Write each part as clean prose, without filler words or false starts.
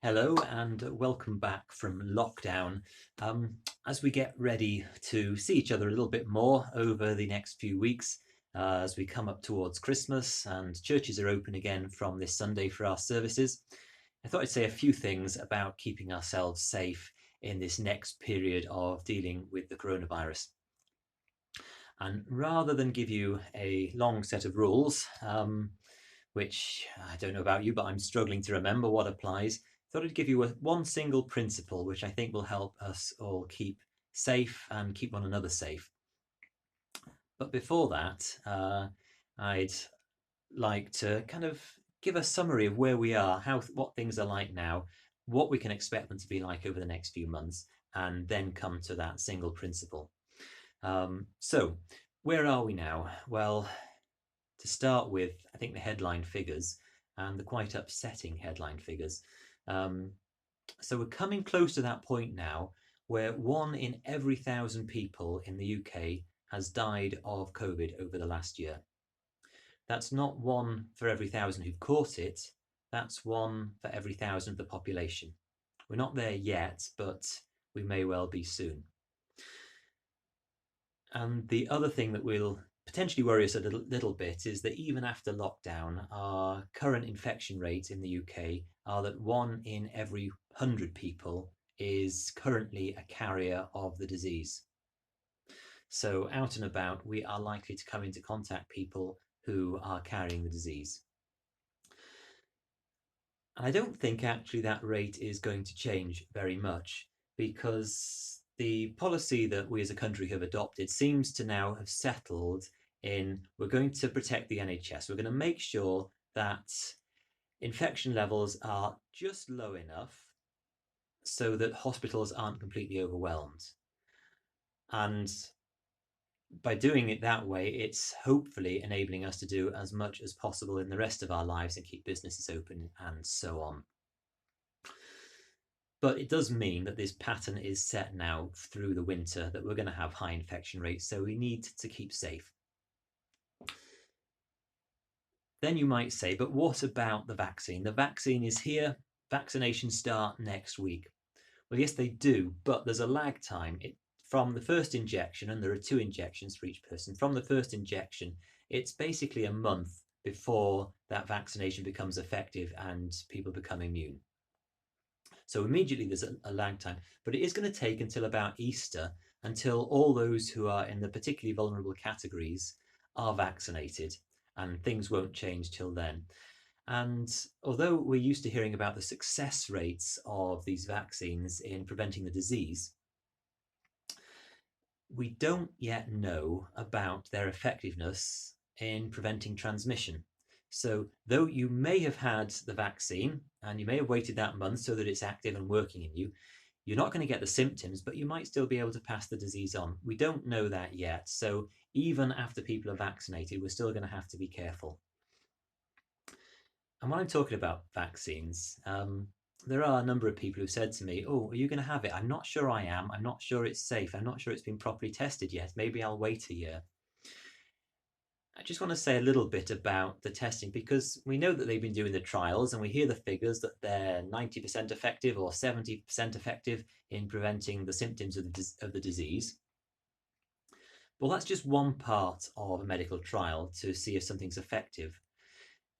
Hello and welcome back from lockdown. As we get ready to see each other a little bit more over the next few weeks, as we come up towards Christmas and churches are open again from this Sunday for our services, I thought I'd say a few things about keeping ourselves safe in this next period of dealing with the coronavirus. And rather than give you a long set of rules, which I don't know about you, but I'm struggling to remember what applies. Thought I'd give you one single principle which I think will help us all keep safe and keep one another safe. But before that, I'd like to kind of give a summary of where we are, what things are like now, what we can expect them to be like over the next few months, and then come to that single principle. So, where are we now? Well, to start with, I think the headline figures and the quite upsetting headline figures. Um, so we're coming close to that point now where 1 in every 1,000 people in the UK has died of COVID over the last year. That's not 1 for every 1,000 who've caught it, that's 1 for every 1,000 of the population. We're not there yet, but we may well be soon. And the other thing that will potentially worry us a little bit is that even after lockdown, our current infection rates in the UK are that 1 in every 100 people is currently a carrier of the disease. So out and about, we are likely to come into contact people who are carrying the disease. And I don't think actually that rate is going to change very much because the policy that we as a country have adopted seems to now have settled in we're going to protect the NHS. We're going to make sure that infection levels are just low enough so that hospitals aren't completely overwhelmed. And by doing it that way, it's hopefully enabling us to do as much as possible in the rest of our lives and keep businesses open and so on. But it does mean that this pattern is set now through the winter that we're going to have high infection rates, so we need to keep safe. Then you might say, but what about the vaccine? The vaccine is here, vaccinations start next week. Well, yes, they do, but there's a lag time from the first injection, and there are 2 injections for each person. From the first injection, it's basically a month before that vaccination becomes effective and people become immune. So immediately there's a lag time, but it is going to take until about Easter until all those who are in the particularly vulnerable categories are vaccinated, and things won't change till then. And although we're used to hearing about the success rates of these vaccines in preventing the disease, we don't yet know about their effectiveness in preventing transmission. So, though you may have had the vaccine and you may have waited that month so that it's active and working in you, you're not going to get the symptoms, but you might still be able to pass the disease on. We don't know that yet. So, even after people are vaccinated, we're still going to have to be careful. And when I'm talking about vaccines, there are a number of people who said to me, "Oh, are you going to have it?" I'm not sure I am. I'm not sure it's safe. I'm not sure it's been properly tested yet. Maybe I'll wait a year. I just want to say a little bit about the testing because we know that they've been doing the trials and we hear the figures that they're 90% effective or 70% effective in preventing the symptoms of the disease. Well, that's just one part of a medical trial to see if something's effective.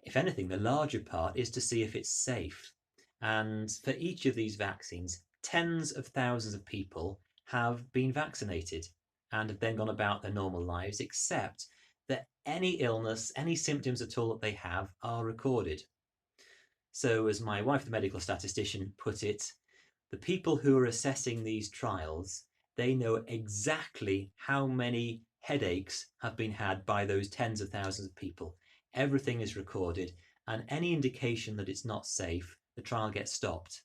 If anything, the larger part is to see if it's safe. And for each of these vaccines, tens of thousands of people have been vaccinated and have then gone about their normal lives, except that any illness, any symptoms at all that they have are recorded. So, as my wife, the medical statistician, put it, the people who are assessing these trials, they know exactly how many headaches have been had by those tens of thousands of people. Everything is recorded, and any indication that it's not safe, the trial gets stopped.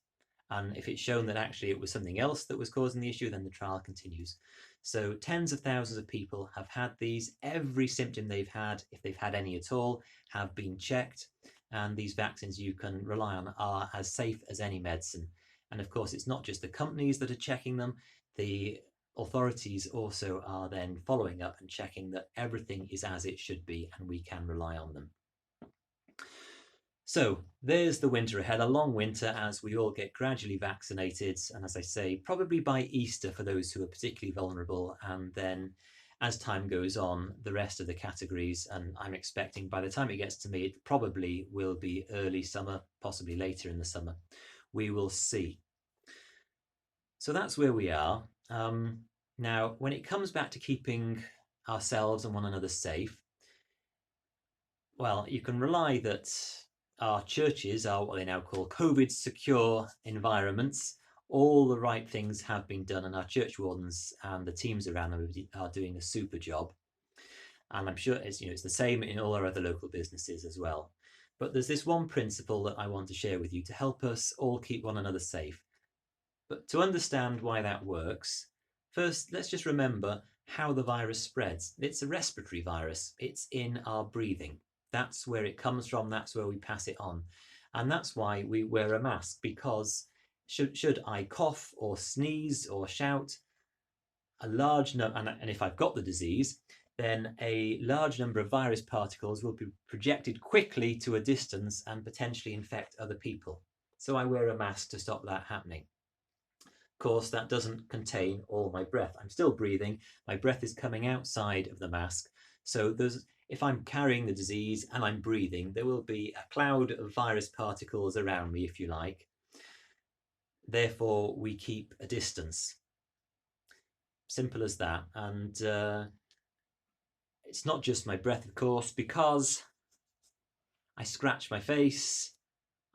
And if it's shown that actually it was something else that was causing the issue, then the trial continues. So tens of thousands of people have had these. Every symptom they've had, if they've had any at all, have been checked. And these vaccines you can rely on are as safe as any medicine. And of course, it's not just the companies that are checking them. The authorities also are then following up and checking that everything is as it should be and we can rely on them. So there's the winter ahead, a long winter as we all get gradually vaccinated. And as I say, probably by Easter for those who are particularly vulnerable. And then as time goes on, the rest of the categories, and I'm expecting by the time it gets to me, it probably will be early summer, possibly later in the summer. We will see. So that's where we are. Now, when it comes back to keeping ourselves and one another safe, well, you can rely that our churches are what they now call COVID secure environments. All the right things have been done, and our church wardens and the teams around them are doing a super job. And I'm sure it's the same in all our other local businesses as well. But there's this one principle that I want to share with you to help us all keep one another safe. But to understand why that works, first let's just remember how the virus spreads. It's a respiratory virus. It's in our breathing. That's where it comes from. That's where we pass it on. And that's why we wear a mask, because should I cough or sneeze or shout, a large number, and if I've got the disease, then a large number of virus particles will be projected quickly to a distance and potentially infect other people. So I wear a mask to stop that happening. Of course, that doesn't contain all my breath. I'm still breathing. My breath is coming outside of the mask. So if I'm carrying the disease and I'm breathing, there will be a cloud of virus particles around me, if you like. Therefore, we keep a distance. Simple as that. And it's not just my breath, of course, because I scratch my face,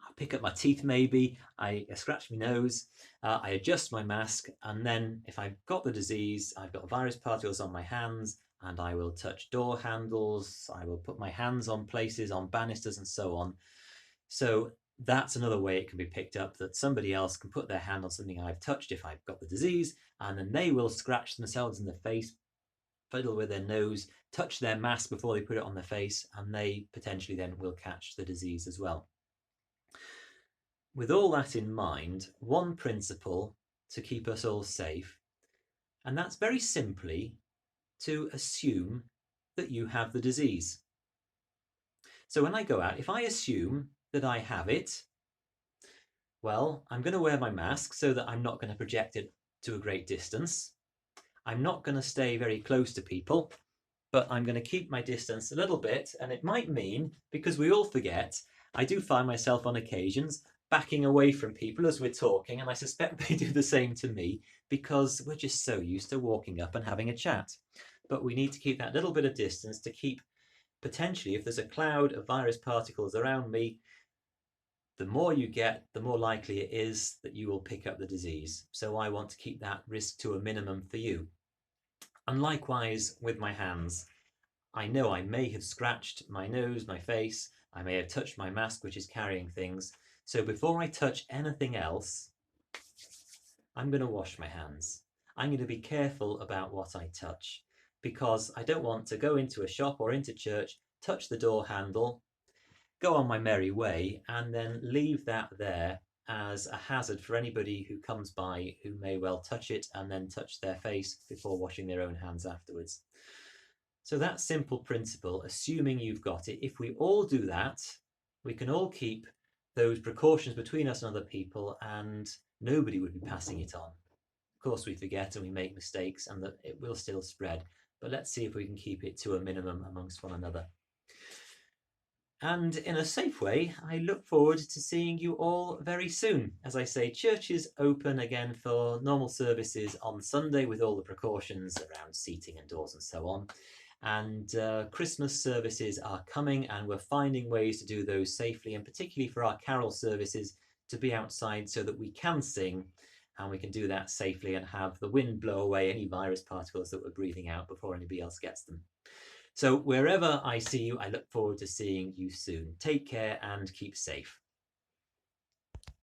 I pick up my teeth maybe, I scratch my nose, I adjust my mask, and then if I've got the disease, I've got virus particles on my hands, and I will touch door handles, I will put my hands on places, on banisters and so on. So that's another way it can be picked up, that somebody else can put their hand on something I've touched if I've got the disease, and then they will scratch themselves in the face, fiddle with their nose, touch their mask before they put it on their face, and they potentially then will catch the disease as well. With all that in mind, one principle to keep us all safe, and that's very simply to assume that you have the disease. So when I go out, if I assume that I have it, well, I'm going to wear my mask so that I'm not going to project it to a great distance. I'm not going to stay very close to people, but I'm going to keep my distance a little bit. And it might mean, because we all forget, I do find myself on occasions backing away from people as we're talking, and I suspect they do the same to me, because we're just so used to walking up and having a chat. But we need to keep that little bit of distance to keep, potentially, if there's a cloud of virus particles around me, the more you get, the more likely it is that you will pick up the disease. So I want to keep that risk to a minimum for you. And likewise with my hands. I know I may have scratched my nose, my face, I may have touched my mask, which is carrying things. So before I touch anything else, I'm going to wash my hands. I'm going to be careful about what I touch, because I don't want to go into a shop or into church, touch the door handle, go on my merry way, and then leave that there as a hazard for anybody who comes by who may well touch it and then touch their face before washing their own hands afterwards. So that simple principle, assuming you've got it, if we all do that, we can all keep those precautions between us and other people, and nobody would be passing it on. Of course, we forget and we make mistakes, and that it will still spread, but let's see if we can keep it to a minimum amongst one another. And in a safe way, I look forward to seeing you all very soon. As I say, churches open again for normal services on Sunday with all the precautions around seating and doors and so on. And Christmas services are coming, and we're finding ways to do those safely, and particularly for our carol services, to be outside so that we can sing and we can do that safely and have the wind blow away any virus particles that we're breathing out before anybody else gets them. So wherever I see you, I look forward to seeing you soon. Take care and keep safe.